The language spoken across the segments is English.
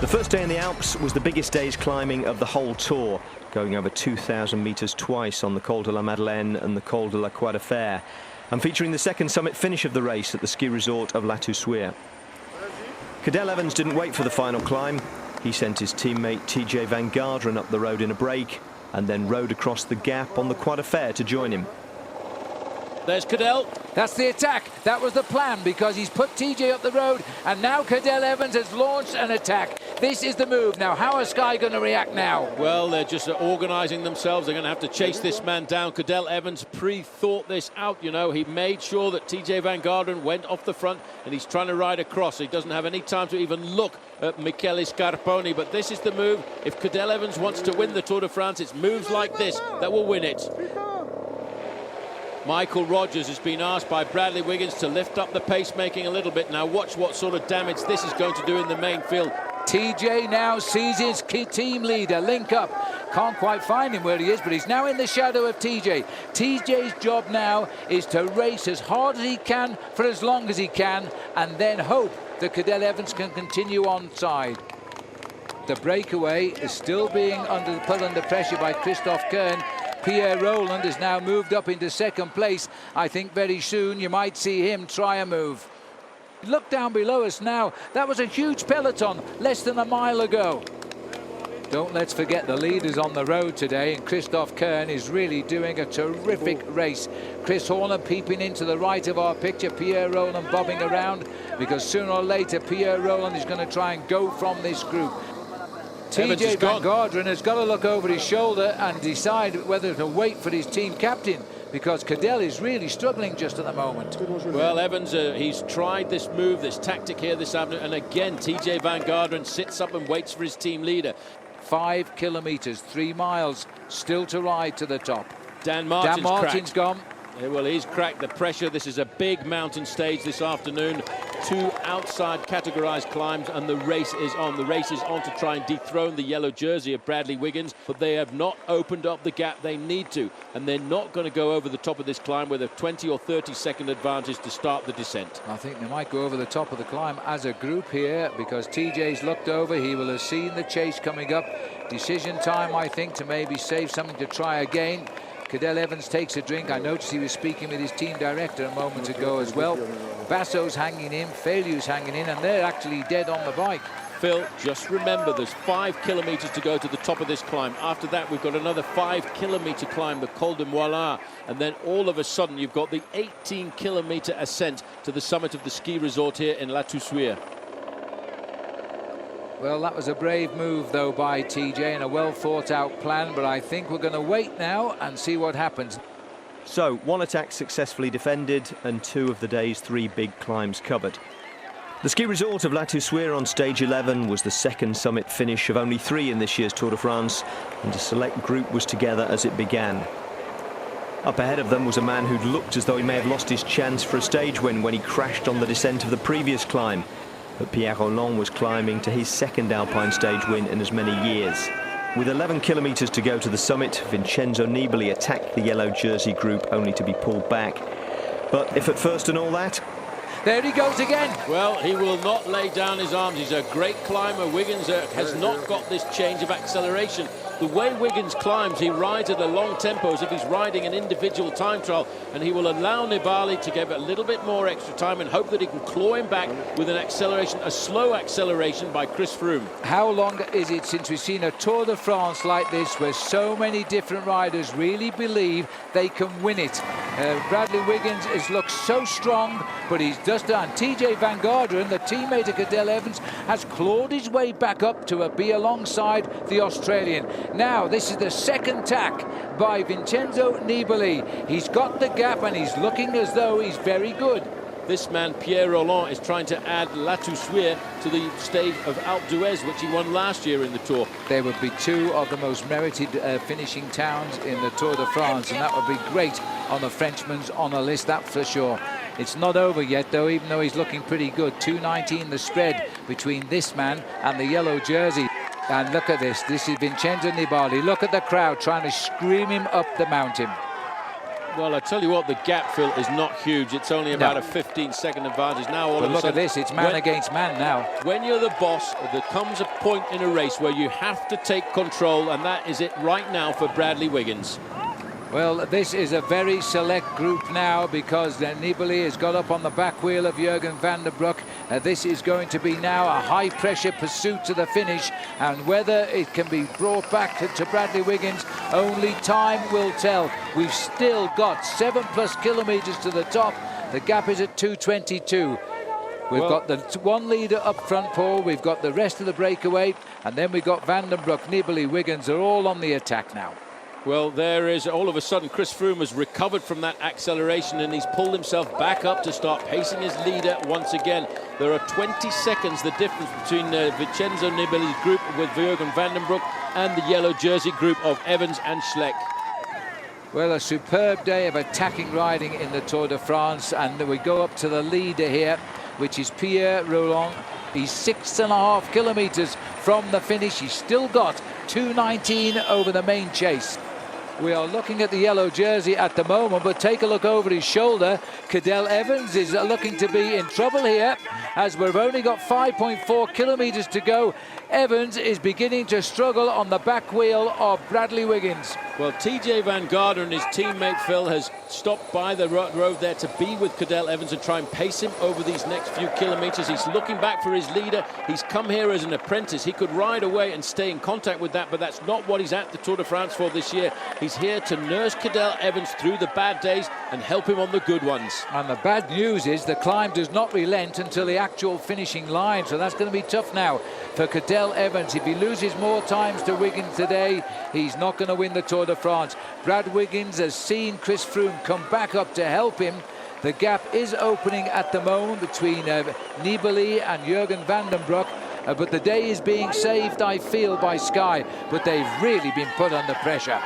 The first day in the Alps was the biggest day's climbing of the whole tour, going over 2,000 metres twice on the Col de la Madeleine and the Col de la Croix de Fer, and featuring the second summit finish of the race at the ski resort of La Toussuire. Cadel Evans didn't wait for the final climb. He sent his teammate TJ Van Garderen up the road in a break and then rode across the gap on the Croix de Fer to join him. There's Cadel. That's the attack. That was the plan, because he's put TJ up the road, and now Cadel Evans has launched an attack. This is the move. Now, how are Sky going to react now? Well, they're just organising themselves. They're going to have to chase this man down. Cadel Evans pre-thought this out, you know. He made sure that TJ Van Garderen went off the front, and he's trying to ride across. He doesn't have any time to even look at Michele Scarponi, but this is the move. If Cadel Evans wants to win the Tour de France, it's moves like this that will win it. Michael Rogers has been asked by Bradley Wiggins to lift up the pacemaking a little bit. Now watch what sort of damage this is going to do in the main field. TJ now sees his key team leader link up. Can't quite find him where he is, but he's now in the shadow of TJ. TJ's job now is to race as hard as he can for as long as he can, and then hope that Cadel Evans can continue on side. The breakaway is still being put under pressure by Christophe Kern. Pierre Roland has now moved up into second place. I think very soon you might see him try a move. Look down below us now. That was a huge peloton less than a mile ago. Don't let's forget the leaders on the road today, and Christophe Kern is really doing a terrific race. Chris Horner peeping into the right of our picture, Pierre Roland bobbing around, because sooner or later Pierre Roland is going to try and go from this group. TJ Van Garderen has got to look over his shoulder and decide whether to wait for his team captain, because Cadel is really struggling just at the moment. Well, Evans, he's tried this move, this tactic here this afternoon, and again TJ Van Garderen sits up and waits for his team leader. 5 kilometres, 3 miles, still to ride to the top. Dan Martin's gone. Yeah, well, he's cracked the pressure. This is a big mountain stage this afternoon. 2 outside categorized climbs, and the race is on. The race is on to try and dethrone the yellow jersey of Bradley Wiggins, but they have not opened up the gap they need to, and they're not going to go over the top of this climb with a 20 or 30 second advantage to start the descent. I think they might go over the top of the climb as a group here, because TJ's looked over. He will have seen the chase coming up. Decision time, I think, to maybe save something to try again. Cadel Evans takes a drink. I noticed he was speaking with his team director a moment ago as well. Basso's hanging in, Failu's hanging in, and they're actually dead on the bike. Phil, just remember there's 5 kilometres to go to the top of this climb. After that, we've got another 5-kilometre climb, the Col de Moilin, and then all of a sudden you've got the 18-kilometre ascent to the summit of the ski resort here in La Toussuire. Well, that was a brave move, though, by TJ, and a well-thought-out plan, but I think we're going to wait now and see what happens. So, 1 attack successfully defended and 2 of the day's 3 big climbs covered. The ski resort of La Toussuire on stage 11 was the second summit finish of only 3 in this year's Tour de France, and a select group was together as it began. Up ahead of them was a man who'd looked as though he may have lost his chance for a stage win when he crashed on the descent of the previous climb. But Pierre Roland was climbing to his second Alpine stage win in as many years. With 11 kilometres to go to the summit, Vincenzo Nibali attacked the yellow jersey group, only to be pulled back. But if at first and all that... There he goes again. Well, he will not lay down his arms. He's a great climber. Wiggins has not got this change of acceleration. The way Wiggins climbs, he rides at a long tempo as if he's riding an individual time trial, and he will allow Nibali to give a little bit more extra time and hope that he can claw him back with an acceleration, a slow acceleration by Chris Froome. How long is it since we've seen a Tour de France like this, where so many different riders really believe they can win it? Bradley Wiggins has looked so strong, but he's just done. TJ Van Garderen, the teammate of Cadel Evans, has clawed his way back up to be alongside the Australian. Now, this is the second attack by Vincenzo Nibali. He's got the gap, and he's looking as though he's very good. This man, Pierre Roland, is trying to add La Toussuire to the stage of Alpe d'Huez, which he won last year in the Tour. They would be 2 of the most merited finishing towns in the Tour de France, and that would be great on the Frenchman's honour list, that's for sure. It's not over yet, though, even though he's looking pretty good. 2:19 the spread between this man and the yellow jersey. And look at this. This is Vincenzo Nibali. Look at the crowd trying to scream him up the mountain. Well, I tell you what, the gap, Phil, is not huge. It's only about a 15-second advantage. Now, all but of a look sudden, at this, it's man against man now. When you're the boss, there comes a point in a race where you have to take control, and that is it right now for Bradley Wiggins. Well, this is a very select group now because Nibali has got up on the back wheel of Jurgen van der Broek. This is going to be now a high-pressure pursuit to the finish, and whether it can be brought back to Bradley Wiggins, only time will tell. We've still got 7+ kilometres to the top. The gap is at 2:22. We've got the one leader up front, Paul. We've got the rest of the breakaway, and then we've got Van den Broek, Nibali, Wiggins are all on the attack now. Well, there is, all of a sudden, Chris Froome has recovered from that acceleration and he's pulled himself back up to start pacing his leader once again. There are 20 seconds the difference between Vincenzo Nibali's group with Jurgen van den Broek and the yellow jersey group of Evans and Schleck. Well, a superb day of attacking riding in the Tour de France, and we go up to the leader here, which is Pierre Rolland. He's 6.5 kilometres from the finish. He's still got 2:19 over the main chase. We are looking at the yellow jersey at the moment, but take a look over his shoulder. Cadel Evans is looking to be in trouble here, as we've only got 5.4 kilometres to go. Evans is beginning to struggle on the back wheel of Bradley Wiggins. Well, TJ Van Gardner and his teammate Phil has stopped by the road there to be with Cadel Evans and try and pace him over these next few kilometres. He's looking back for his leader. He's come here as an apprentice. He could ride away and stay in contact with that, but that's not what he's at the Tour de France for this year. He's here to nurse Cadel Evans through the bad days and help him on the good ones. And the bad news is the climb does not relent until the actual finishing line, so that's going to be tough now for Cadel Evans. If he loses more times to Wiggins today, he's not going to win the Tour de France. Brad Wiggins has seen Chris Froome come back up to help him. The gap is opening at the moment between Nibali and Jurgen van den Broek, but the day is being saved, I feel, by Sky, but they've really been put under pressure.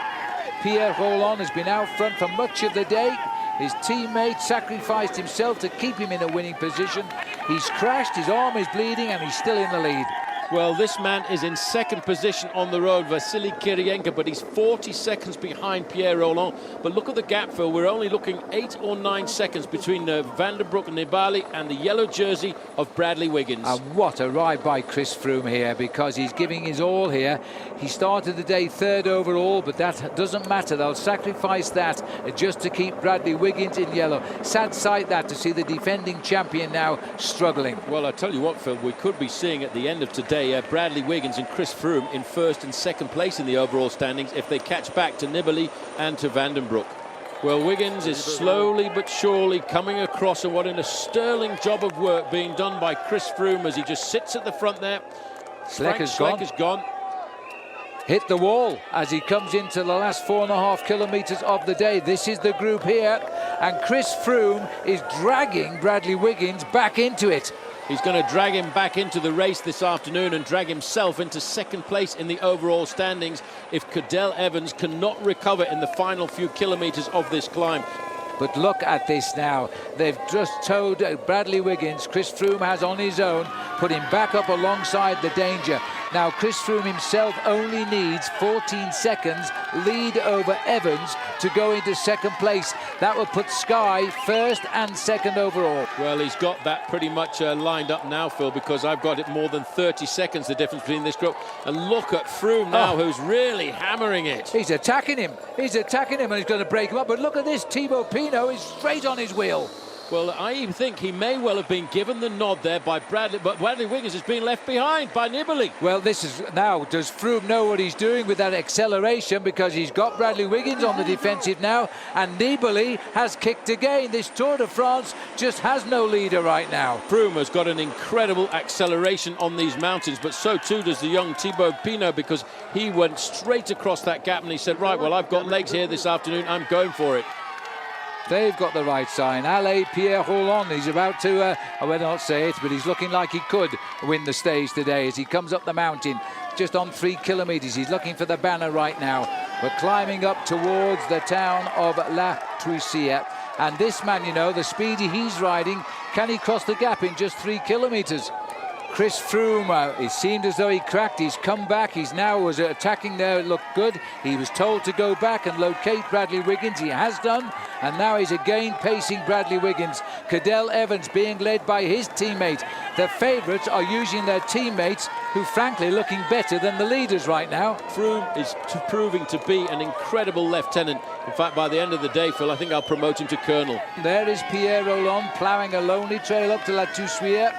Pierre Rolland has been out front for much of the day. His teammate sacrificed himself to keep him in a winning position. He's crashed, his arm is bleeding, and he's still in the lead. Well, this man is in second position on the road, Vasily Kirienka, but he's 40 seconds behind Pierre Rolland. But look at the gap, Phil. We're only looking 8 or 9 seconds between Van den Broek and Nibali and the yellow jersey of Bradley Wiggins. And what a ride by Chris Froome here, because he's giving his all here. He started the day 3rd overall, but that doesn't matter. They'll sacrifice that just to keep Bradley Wiggins in yellow. Sad sight that, to see the defending champion now struggling. Well, I tell you what, Phil, we could be seeing at the end of today Bradley Wiggins and Chris Froome in 1st and 2nd place in the overall standings if they catch back to Nibali and to Van den Broek. Well, Wiggins is slowly but surely coming across, and what a sterling job of work being done by Chris Froome as he just sits at the front there. Schleck is gone. Hit the wall as he comes into the last 4.5 kilometres of the day. This is the group here, and Chris Froome is dragging Bradley Wiggins back into it. He's going to drag him back into the race this afternoon and drag himself into 2nd place in the overall standings if Cadel Evans cannot recover in the final few kilometres of this climb. But look at this now. They've just towed Bradley Wiggins. Chris Froome has on his own put him back up alongside the danger. Now Chris Froome himself only needs 14 seconds lead over Evans to go into 2nd place. That will put Sky 1st and 2nd overall. Well, he's got that pretty much lined up now, Phil, because I've got it more than 30 seconds the difference between this group. And look at Froome now, who's really hammering it. He's attacking him. He's attacking him, and he's going to break him up. But look at this, Thibaut Pinot is straight on his wheel. Well, I even think he may well have been given the nod there by Bradley, but Bradley Wiggins has been left behind by Nibali. Well, this is now, does Froome know what he's doing with that acceleration, because he's got Bradley Wiggins on the defensive now, and Nibali has kicked again. This Tour de France just has no leader right now. Froome has got an incredible acceleration on these mountains, but so too does the young Thibaut Pinot, because he went straight across that gap and he said, right, well, I've got legs here this afternoon, I'm going for it. They've got the right sign. Allez, Pierre Rolland, he's about to, I will not say it, but he's looking like he could win the stage today as he comes up the mountain just on 3 kilometres. He's looking for the banner right now. We're climbing up towards the town of La Toussuire. And this man, you know, the speedy he's riding, can he cross the gap in just 3 kilometres? Chris Froome, it seemed as though he cracked. He's come back. He's now was attacking there. It looked good. He was told to go back and locate Bradley Wiggins. He has done. And now he's again pacing Bradley Wiggins. Cadel Evans being led by his teammate. The favourites are using their teammates, who frankly are looking better than the leaders right now. Froome is proving to be an incredible lieutenant. In fact, by the end of the day, Phil, I think I'll promote him to colonel. There is Pierre Rolland ploughing a lonely trail up to La Toussuire.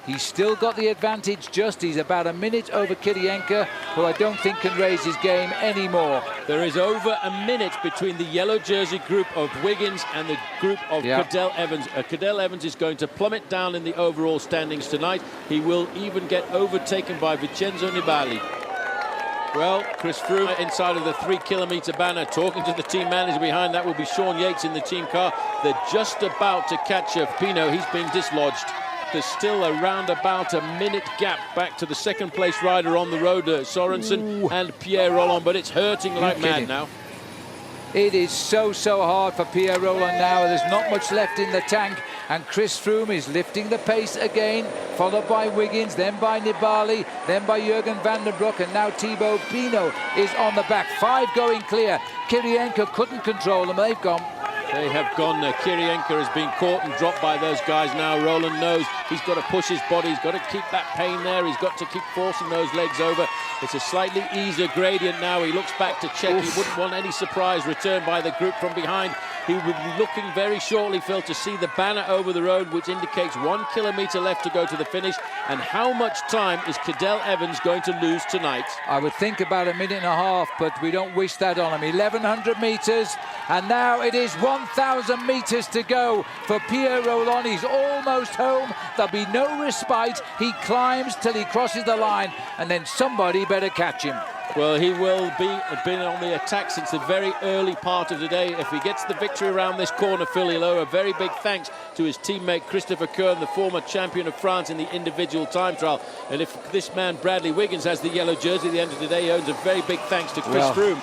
He's still got the advantage just. He's about a minute over Kirienka, who I don't think can raise his game anymore. There is over a minute between the yellow jersey group of Wiggins and the group of Cadel Evans. Cadel Evans is going to plummet down in the overall standings tonight. He will even get overtaken by Vincenzo Nibali. Well, Chris Froome inside of the 3-kilometre banner, talking to the team manager behind. That will be Sean Yates in the team car. They're just about to catch up. Pinot, he's being dislodged. There's still around about a minute gap back to the second place rider on the road, Sorensen and Pierre Rolland, but it's hurting like mad now. It is so hard for Pierre Rolland now. There's not much left in the tank, and Chris Froome is lifting the pace again, followed by Wiggins, then by Nibali, then by Jurgen van den Broek, and now Thibaut Pinot is on the back. 5 going clear. Kirienka couldn't control them. They've gone. They have gone. Kirienka has been caught and dropped by those guys now. Rolland knows he's got to push his body. He's got to keep that pain there. He's got to keep forcing those legs over. It's a slightly easier gradient now. He looks back to check. He wouldn't want any surprise return by the group from behind. He will be looking very shortly, Phil, to see the banner over the road, which indicates 1 kilometre left to go to the finish. And how much time is Cadel Evans going to lose tonight? I would think about a minute and a half, but we don't wish that on him. 1,100 metres, and now it is 1,000 metres to go for Pierre Rolland. He's almost home. There'll be no respite. He climbs till he crosses the line, and then somebody better catch him. Well, he will been on the attack since the very early part of the day. If he gets the victory around this corner, Phil, he'll owe a very big thanks to his teammate Christopher Kern, the former champion of France in the individual time trial. And if this man, Bradley Wiggins, has the yellow jersey at the end of the day, he owes a very big thanks to Chris Froome.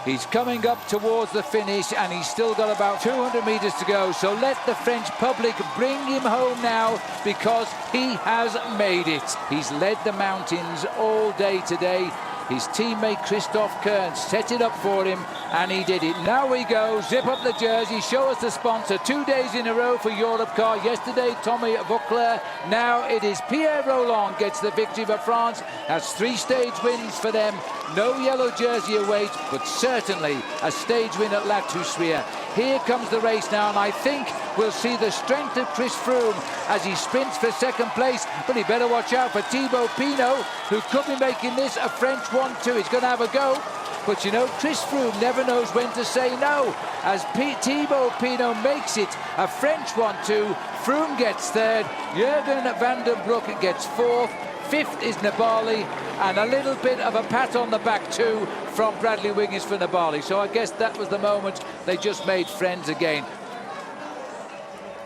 He's coming up towards the finish, and he's still got about 200 metres to go. So let the French public bring him home now, because he has made it. He's led the mountains all day today. His teammate Christophe Kern set it up for him, and he did it. Now we go, zip up the jersey, show us the sponsor. 2 days in a row for Europcar. Yesterday, Tommy Vauclair. Now it is Pierre Rolland gets the victory for France. That's 3 stage wins for them. No yellow jersey awaits, but certainly a stage win at La Toussuire. Here comes the race now, and I think we'll see the strength of Chris Froome as he sprints for second place, but he better watch out for Thibaut Pinot, who could be making this a French 1-2. He's going to have a go, but you know, Chris Froome never knows when to say no. As Thibaut Pinot makes it a French 1-2, Froome gets third, Jurgen van den Broek gets fourth, fifth is Nibali, and a little bit of a pat on the back too from Bradley Wiggins for Nibali. So I guess that was the moment they just made friends again.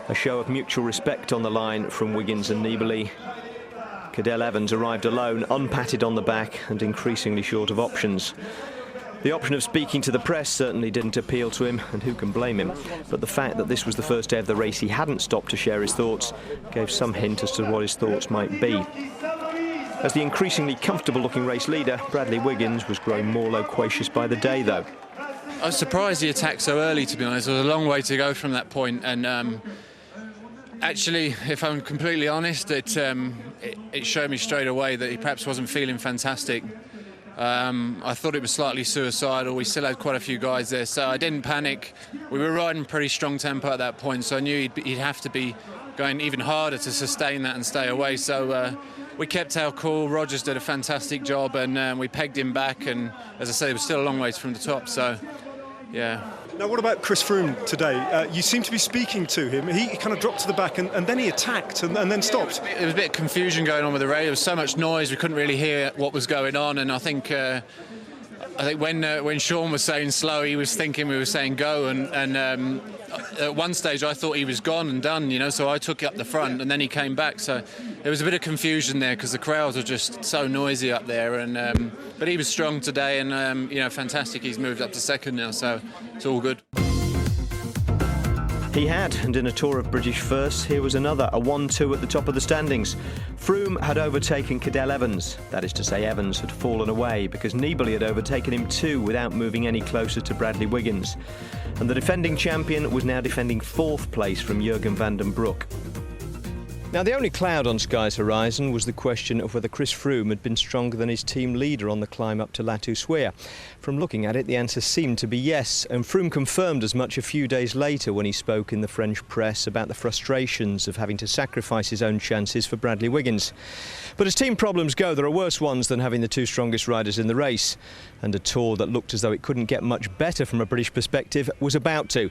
A show of mutual respect on the line from Wiggins and Nibali. Cadel Evans arrived alone, unpatted on the back, and increasingly short of options. The option of speaking to the press certainly didn't appeal to him, and who can blame him? But the fact that this was the first day of the race he hadn't stopped to share his thoughts gave some hint as to what his thoughts might be. As the increasingly comfortable-looking race leader, Bradley Wiggins was growing more loquacious by the day, though. I was surprised he attacked so early, to be honest. There was a long way to go from that point, and actually, if I'm completely honest, it showed me straight away that he perhaps wasn't feeling fantastic. I thought it was slightly suicidal. We still had quite a few guys there, so I didn't panic. We were riding pretty strong tempo at that point, so I knew he'd have to be going even harder to sustain that and stay away. So we kept our cool. Rogers did a fantastic job, and we pegged him back. And as I say, there was still a long ways from the top. So, yeah. Now, what about Chris Froome today? You seem to be speaking to him. He kind of dropped to the back, and then he attacked and then stopped. There was a bit of confusion going on with the radio. There was so much noise, we couldn't really hear what was going on. And I think when Sean was saying slow, he was thinking we were saying go. And at one stage, I thought he was gone and done, you know, so I took it up the front, and then he came back. So there was a bit of confusion there because the crowds were just so noisy up there. And but he was strong today, and you know, fantastic. He's moved up to second now, so it's all good. He had, and in a tour of British firsts, here was another, a 1-2 at the top of the standings. Froome had overtaken Cadel Evans. That is to say, Evans had fallen away because Nibali had overtaken him too without moving any closer to Bradley Wiggins. And the defending champion was now defending 4th place from Jurgen van den Broek. Now, the only cloud on Sky's horizon was the question of whether Chris Froome had been stronger than his team leader on the climb up to La Toussuire. From looking at it, the answer seemed to be yes, and Froome confirmed as much a few days later when he spoke in the French press about the frustrations of having to sacrifice his own chances for Bradley Wiggins. But as team problems go, there are worse ones than having the 2 strongest riders in the race, and a tour that looked as though it couldn't get much better from a British perspective was about to.